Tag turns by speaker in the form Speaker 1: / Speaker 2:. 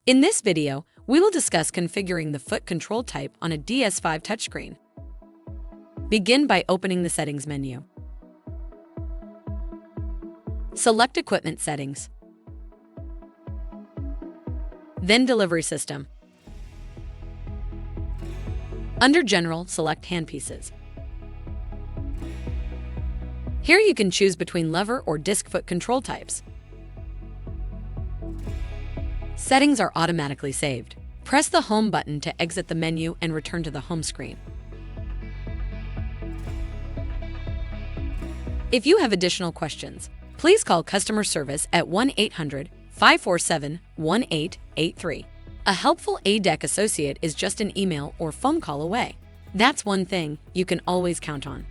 Speaker 1: In this video, we will discuss configuring the foot control type on a DS5 touchscreen. Begin by opening the Settings menu. Select Equipment Settings. Then Delivery System. Under General, select Handpieces. Here you can choose between lever or disc foot control types. Settings are automatically saved. Press the Home button to exit the menu and return to the home screen. If you have additional questions, please call customer service at 1-800-547-1883. A helpful A-dec associate is just an email or phone call away. That's one thing you can always count on.